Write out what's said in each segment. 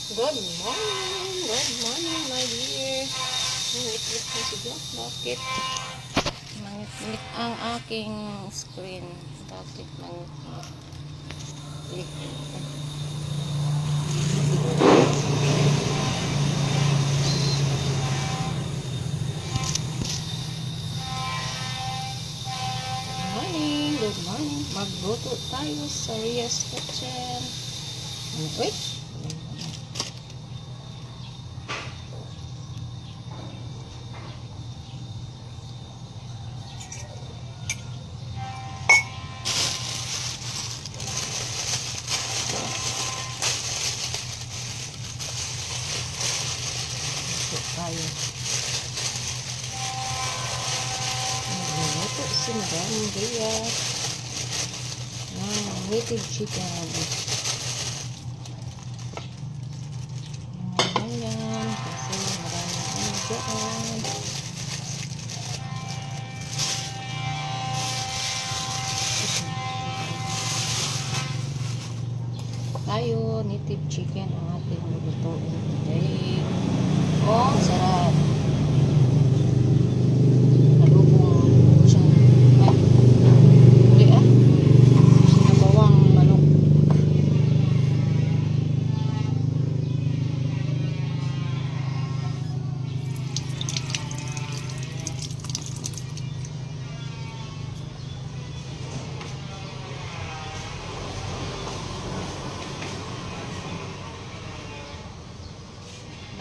Good morning, my dear. Mangit-ngit na sigla. Bakit? Mangit-ngit ang aking screen. Bakit mangit-ngit? Good morning. Magluto tayo sa Ria's Kitchen. Wait. Tayo. Magluto si Madam Rhea ng native chicken. Ayan, kasi maraming ano dyan. Tayo, native chicken ang ating lulutuin today. Oh, sarap. Adobong siyang sinabawang manok.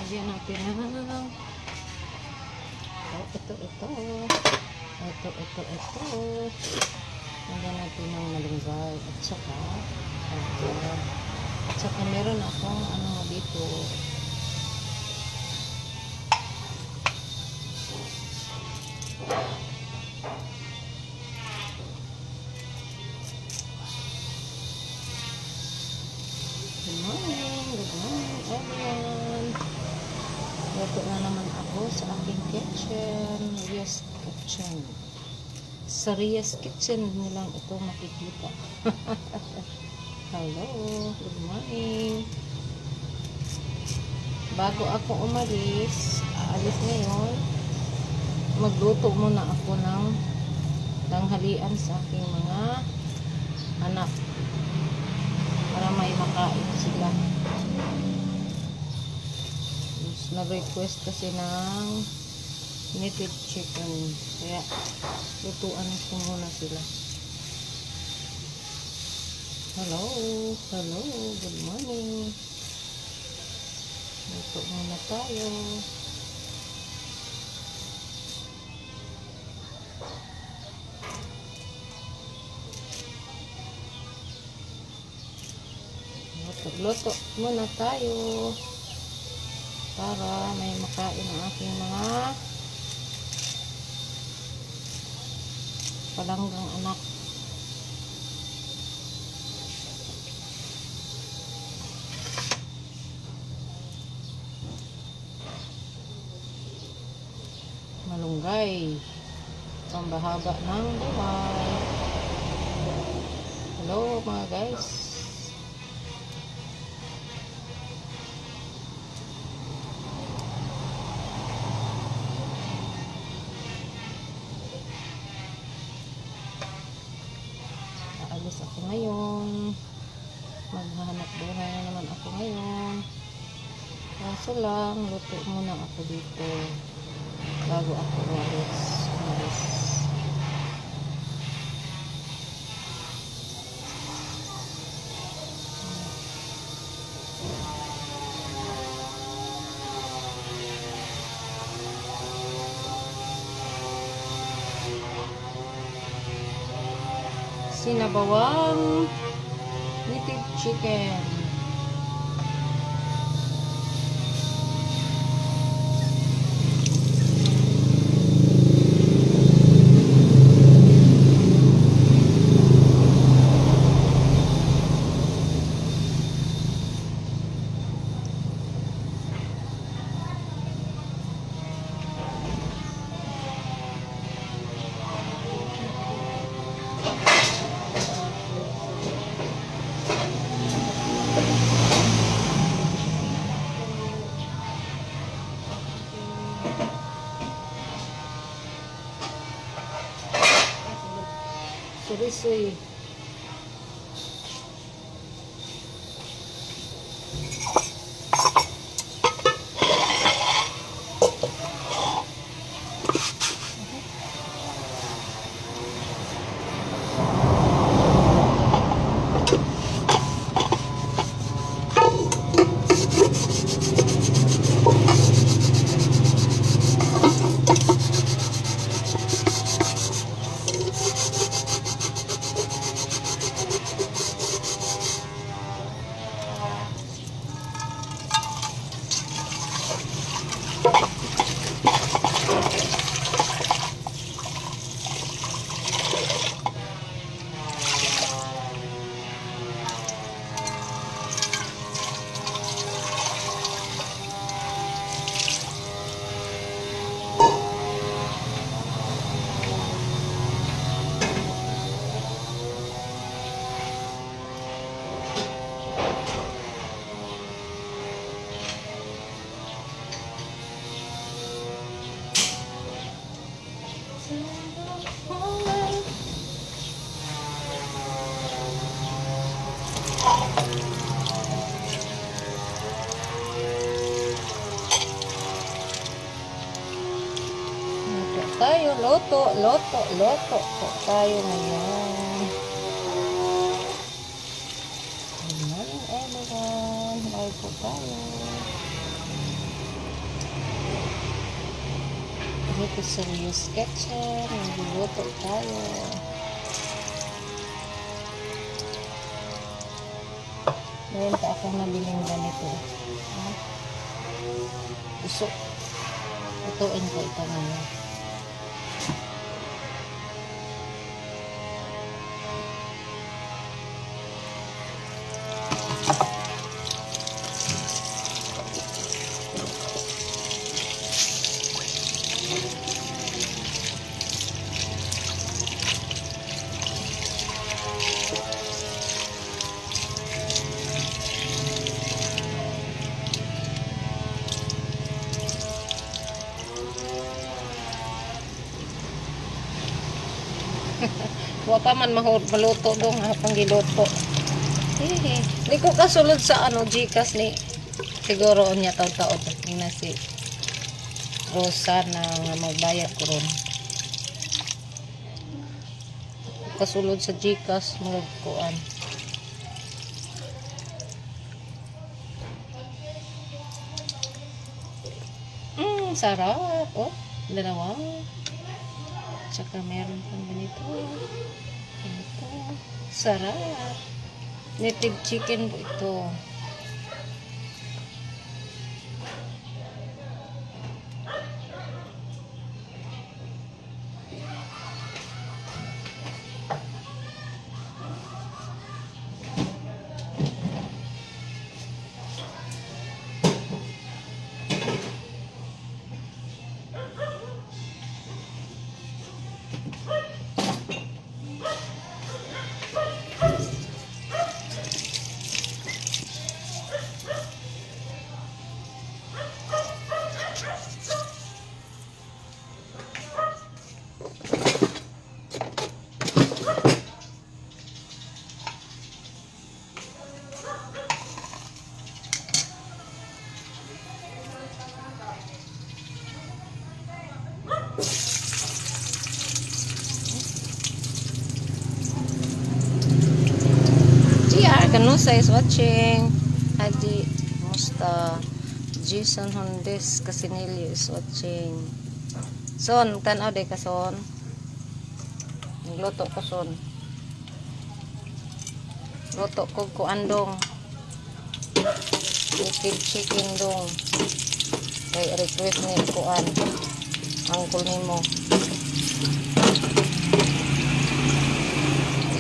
Lagyan natin ng ito. Lagyan natin ng malunggay at saka meron akong ano dito, good morning everyone. Luto na naman ako sa aking kitchen, Ria's Kitchen. Sa Ria's Kitchen nilang ito makikita. Hello, good morning. Bago ako aalis ngayon, magluto muna ako ng tanghalian sa aking mga anak para may makain sila. Nag-request kasi ng native chicken, kaya lutuan ko muna sila. Hello, good morning. Luto muna tayo. Luto muna tayo para may makain ang aking mga palanggang anak. Malunggay, pambahaba ng buhay. Hello mga guys. Aalis ako ngayon, maghahanap buhay na naman ako ngayon. Kaso lang, luto muna ako dito bago ako umalis. Sinabawang native chicken. Surisoy. Loto po tayo ngayon. Good morning everyone. Live po tayo. Dito sa Rios Kitchen. Nagluluto tayo. Meron pa akong nabiling ganito. Usok. Lutuin ko ito ngayon. Wa pa man maluto dong hapang giluto. Di ko kasulod sa Gcash ni siguro niya taon-taon na si Rosa na magbayad ko ron. Kasulod sa Gcash mga kuan. Sarap. Oh, dalawa. Tsaka meron pang ganito. Sarap. Native chicken po ito. Kanusa is watching. Adi Musta Jason Hondes Casinilio is watching. Son, tanaw day ka son. Nagluto ko son. Luto ko kuandong. Native chicken dong. Kay request ni kuan. Angkol nimo.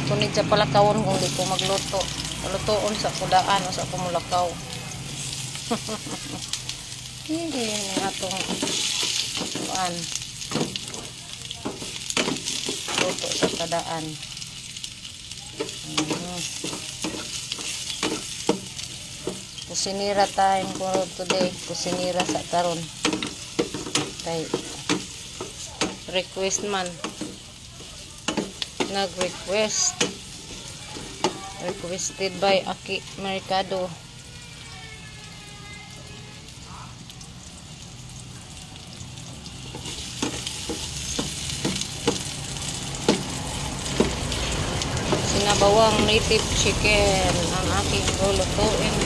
Kunit sa palakawon kung di ko magluto. Lutoon sa kudaan o sa kumulakaw. Hindi atong kuan. Luto sa kadaan. Kusinira time ko today. Kusinira sa karon. Kay request man. nag-request. Requested by Aki Mercado. Sinabawang native chicken ang aking lulutuin.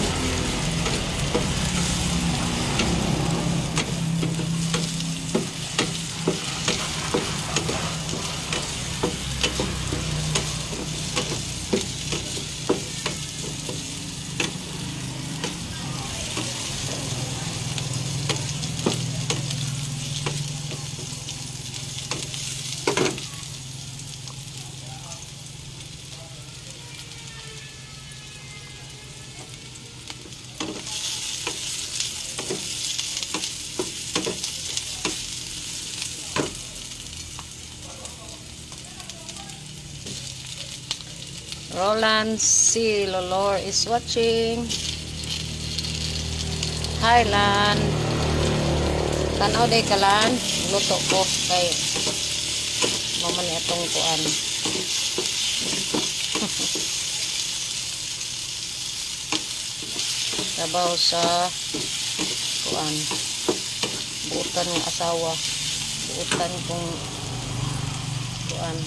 Roland C. Lolor is watching. Highland. Tanaw day kalan. Luto ko kay maman itong kuan. Sabaw sa kuan. Buutan ng asawa. Buutan kong kuan.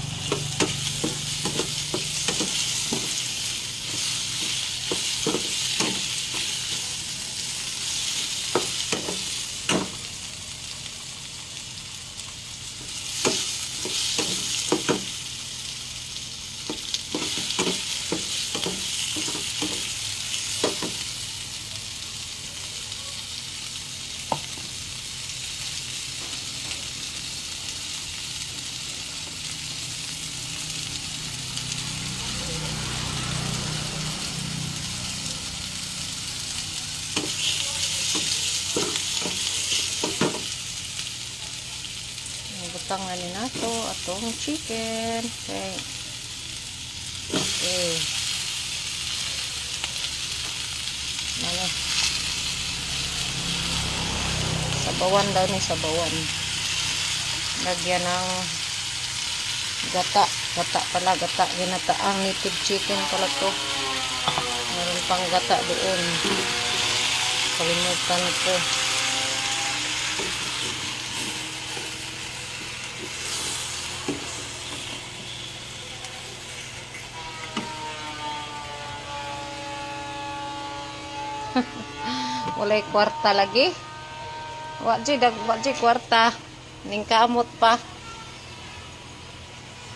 Butang na ni nato atong chicken. Okay. Ano? Sabawan daw ni sabawan. Lagyan ng gata. Gata pala, gata. Ginataang native chicken pala to. Meron pang gata doon. Kalimutan ko. Walay kwarta lagi. Wajay kwarta. Ning kaamot pa.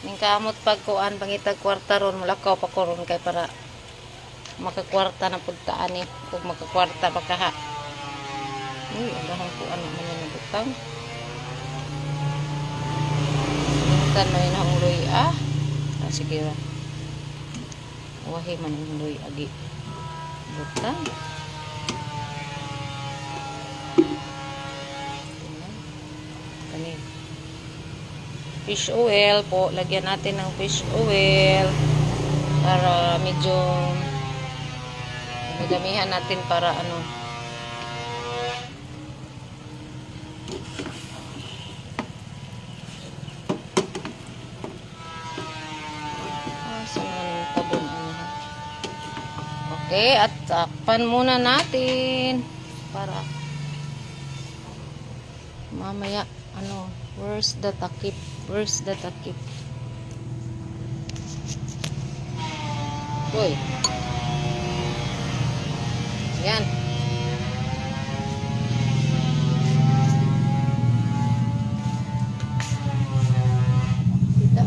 Ning kaamot pagkuan pangitag kwarta ron mulakaw pa ko ron kay para makakwarta na pagtaan ni kung makakwarta baka ha. Uy, alahang kuan naman yung butang. Butang na yun ang luy sige ra. Wahi man ang luy agi. Butang. Fish oil po, lagyan natin ng fish oil para medyo madamihan natin para ano saan tabon ano. Okay, at takpan muna natin para mamaya ano, where's the takip? Uy. Yan. Kita.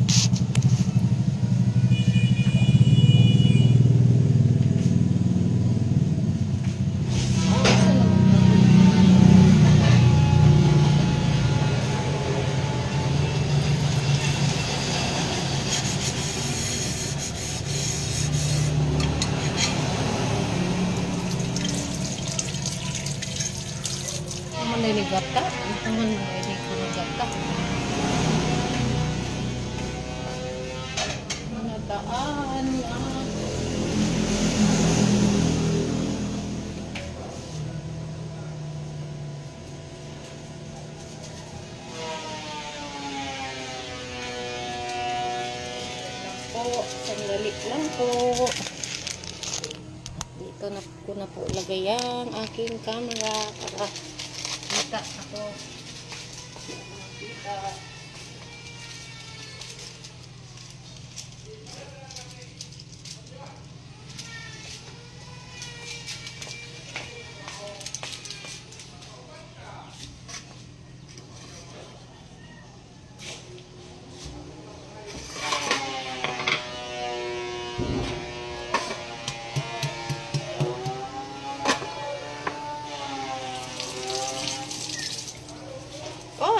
Gata, ito man mga ko ng gata. Manataan Sandali lang po. Dito na ko na po lagay ang aking camera para kita ako. Kita.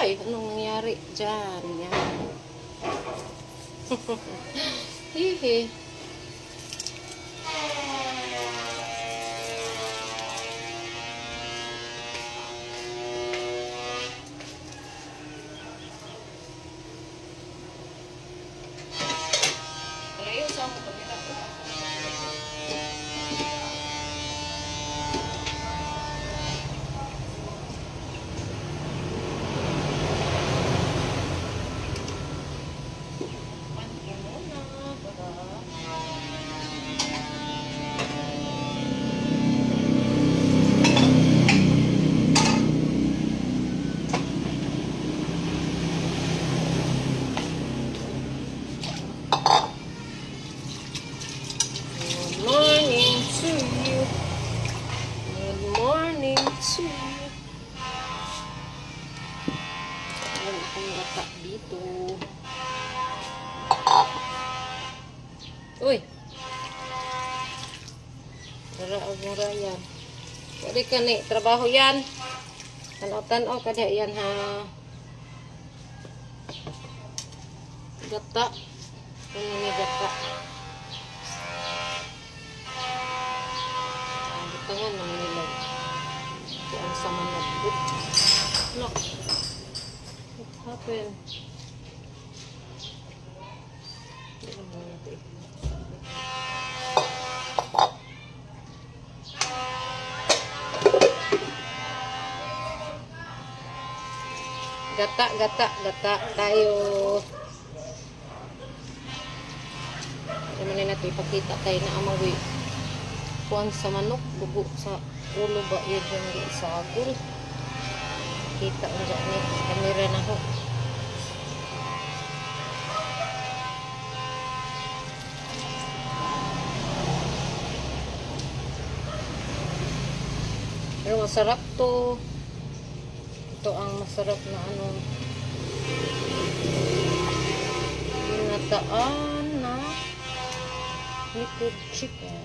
Ay, anong nangyari dyan? Yan. Hihi. Kalayo sa ako pagkita ko. Meron akong gata dito. Uy! Mura yan. Pwede ka ni, trabaho yan. Tanaw-tanaw ka na yan ha. Gata. Ano ni gata? Butangan ng nilag. Kaya sa manag. Look. What happened? Gata tayo. Naman natin ipakita tayo na amawi. Kuhan sa manok, bugo sa ulo ba yun yung sa agul. Kita mo dyan ni kamera na ho. Pero masarap to. Ito ang masarap na ano. Ginataan na liquid chicken.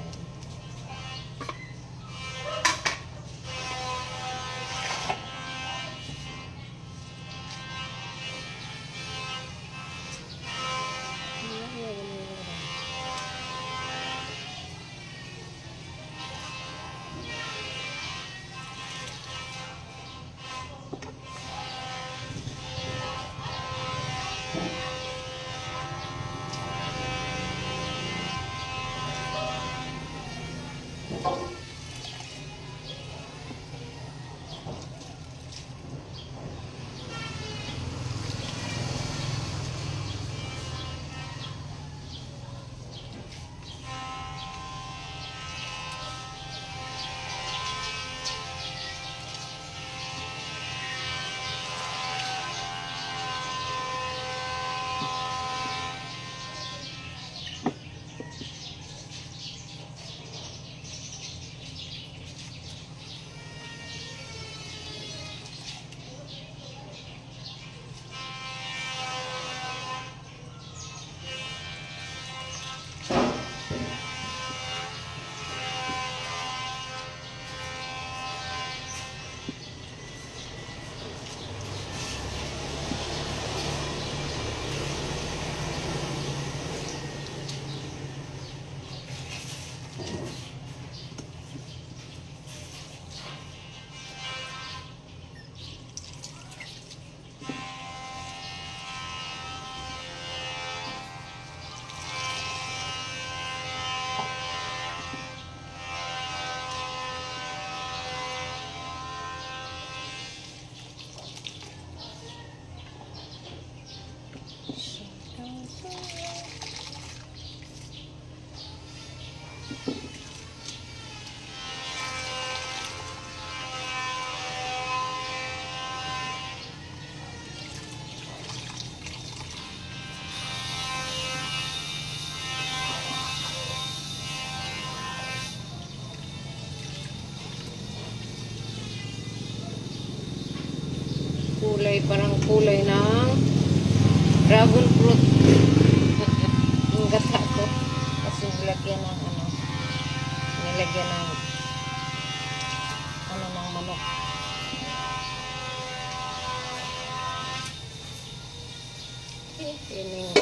kulay, parang kulay ng dragon fruit. Yung gata ko. Kasi nilagyan ng nilagyan ng ng manok. Yun yung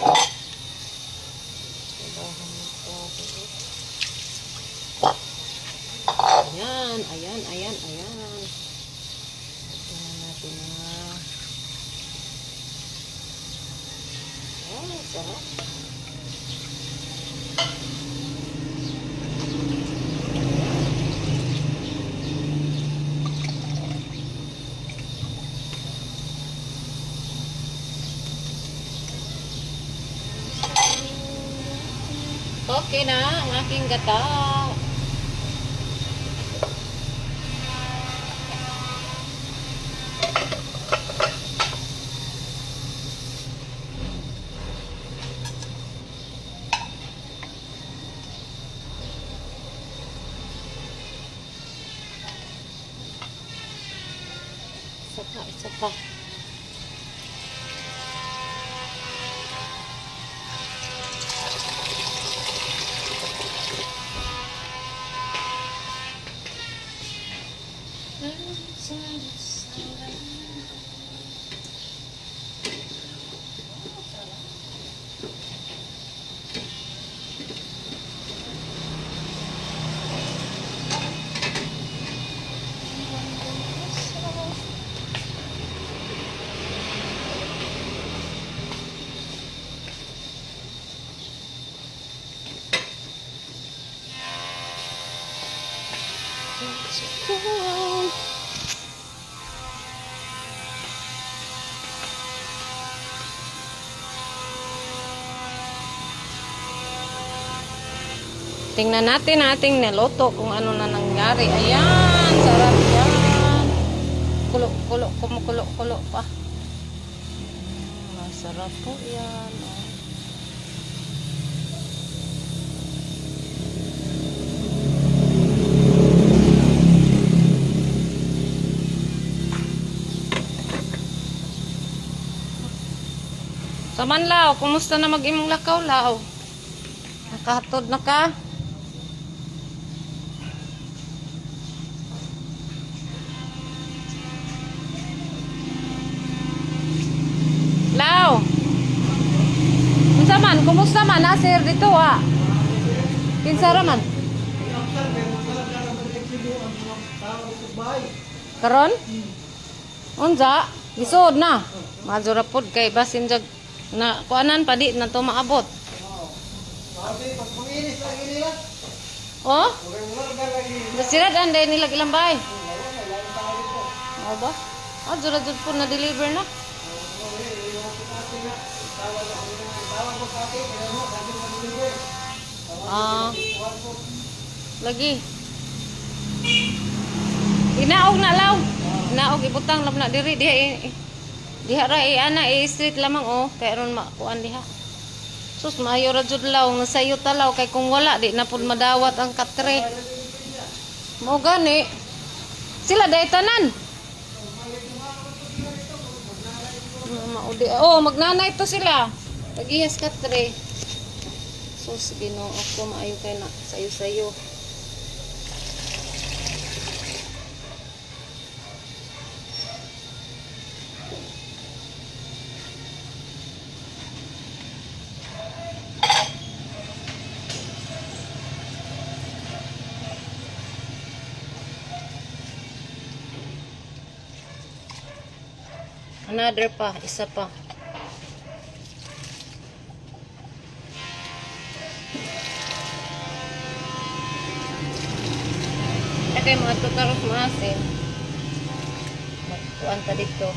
ayan. Tignan natin na. Ay, sarap. Okay na ang aking gata. Isa pa. Tingnan natin ating niluto kung ano na nangyari. Ayan, sarap yan. Kumukulo pa. Masarap po yan. Samanlaw, kumusta na mag-imong lakaw, Lao? Nakahatod na ka? Lao! Unsa man, kumusta man? Nasir dito, ha? Pinsara man? Karon? Unsa? Gisod na. Mazurapod kay basin jag na kuanan pa di na to maabot. Oh? Sila dan nila ilang bay. Oh ba? Ah, jud po na deliver na. Ah. Lagi. Inaog na law. Inaog ibutang lab na diri diha ra ana street lamang oh kay ron makuan diha. Sus maayo ra jud law nga sayo talaw kay kung wala di na pud madawat ang katre. Mao gani. Sila day tanan. Oh, magnanay to sila. Pagihas katre. Sus Ginoo ko maayo kay na sayo-sayo. Another pa, isa pa. Kaya mga tutarok maasin. Magkuhan ta dito.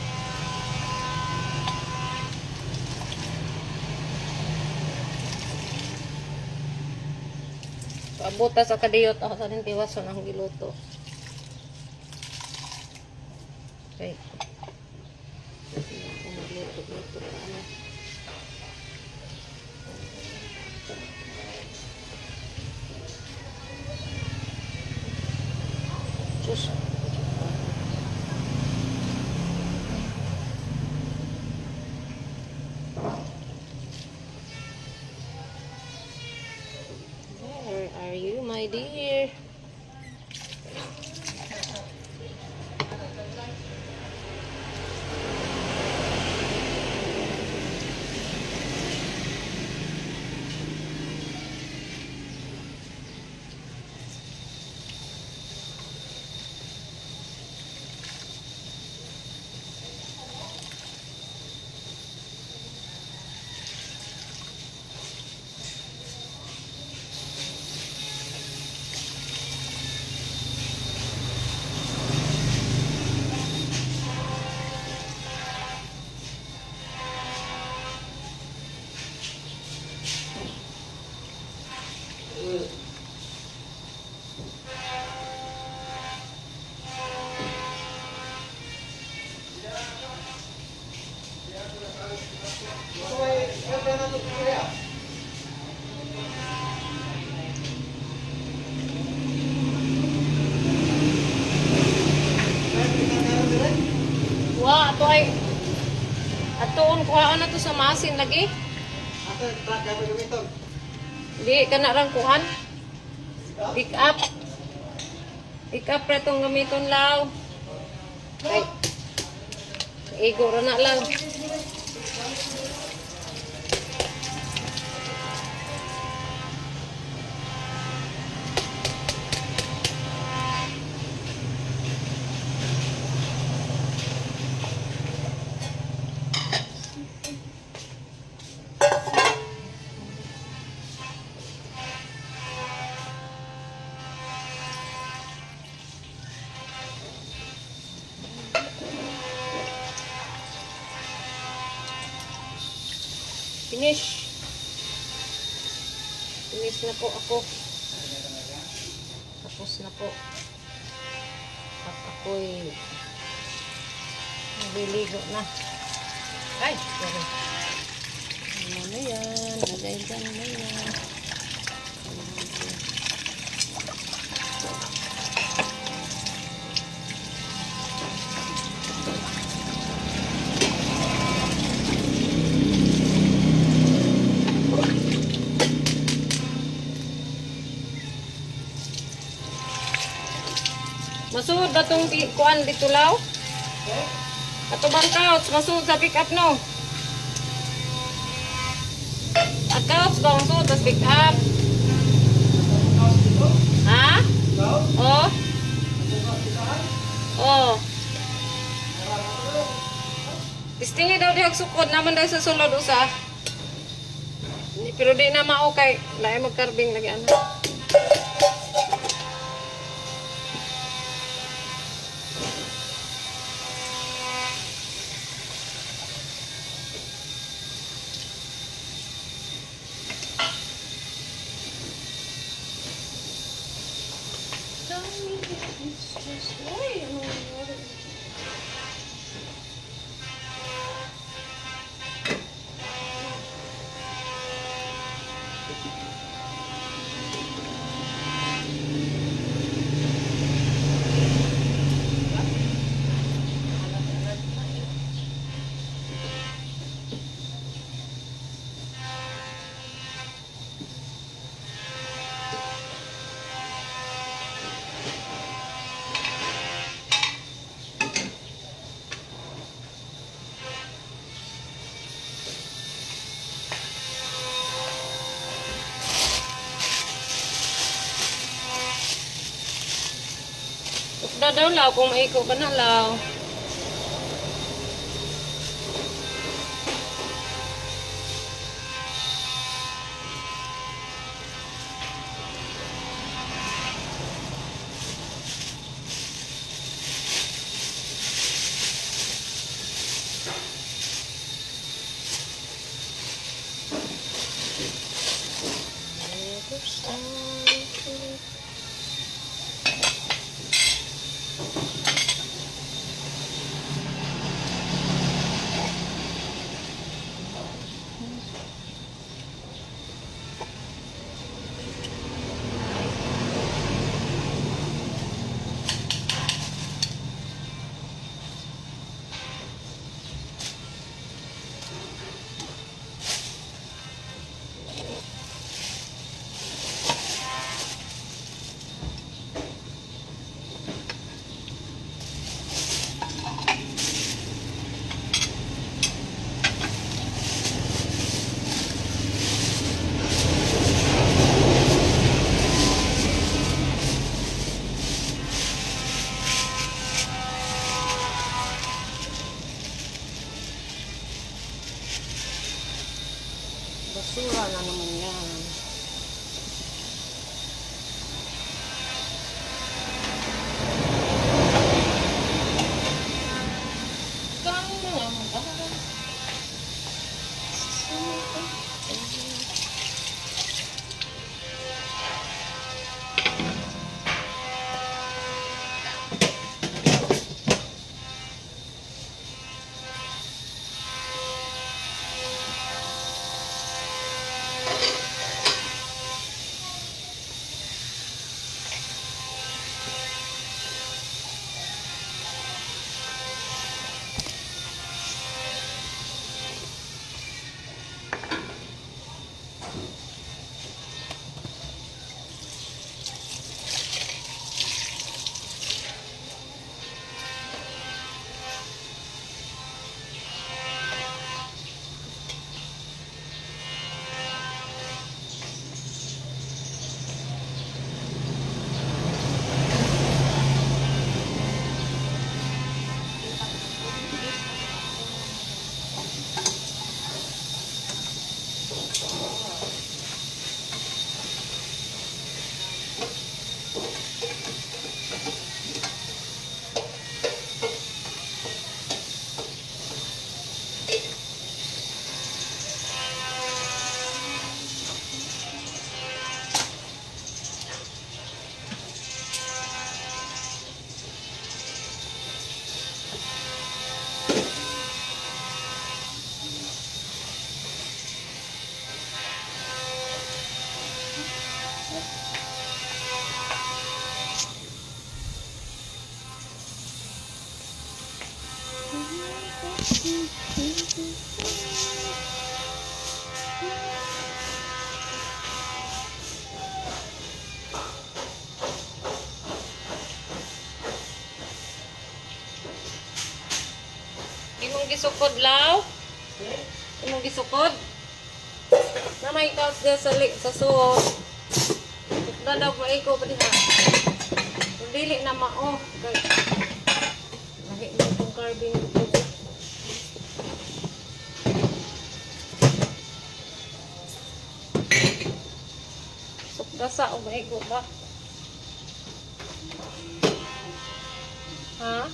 Pabuta sa kadiyot ako sa nintiwason ang giluto. Okay. Luto ano. Sus. dear. Wah, ato ay atoon kuhaan na to sa masin lagi. Ato truck ka gamiton. Di kana rang kuhan. Pick up. Pick up ra tong gamiton law. Ay. Igo ra na lang. Finish. Finish na po ako. Tapos na po. At ako'y naliligo na. Ay! Sorry. Ano na yan? Lagay dyan na yan. Masud ba itong kuan dito law? Ato bang couch? Masud sa pick up no? At couch ba masud sa pick up? Ha? Oh? Oh. Istingi daw dihag sukod naman daw sa sulod usa. Pero di na mao kay lahi magkarbing lagi ana. Ukda daw law kung maiko ka na law. Basura na naman yan. Kang na naman ba? Imong gisukod law? Imong gisukod? Na may couch dia sa sa suot. Dadaw ko ay ko pa diha. Kung dili na mao. Lahi mo itong carving dito. Sukdasa o ba ko ba? Ha?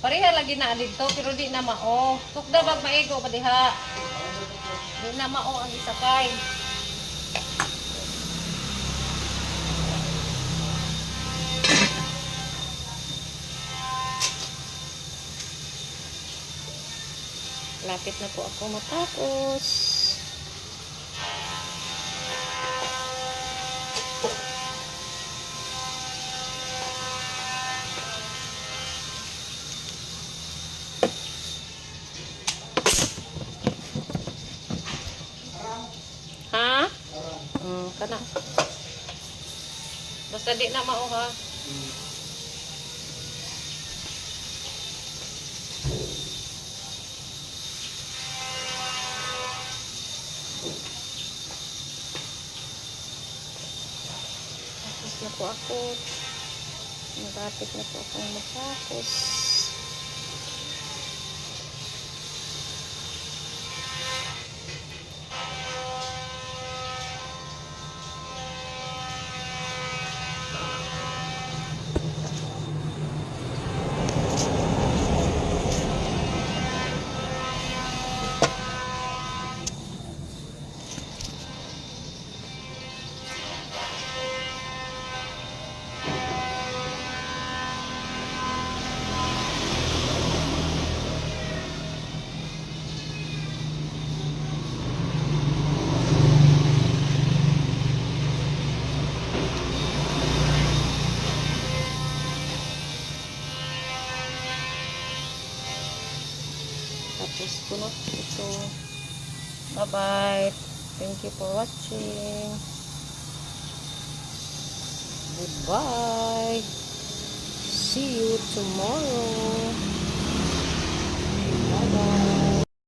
Pareha lagi na dito pero di na mao. Sukda bag maigo pa diha. Di na mao ang isakay. Lapit na po ako matapos. Ha? Kana. Basta di na mao ha. Tapos na po ako. Nagapit na po akong matapos. Tapos punot ito. Bye-bye. Thank you for watching. Goodbye. See you tomorrow.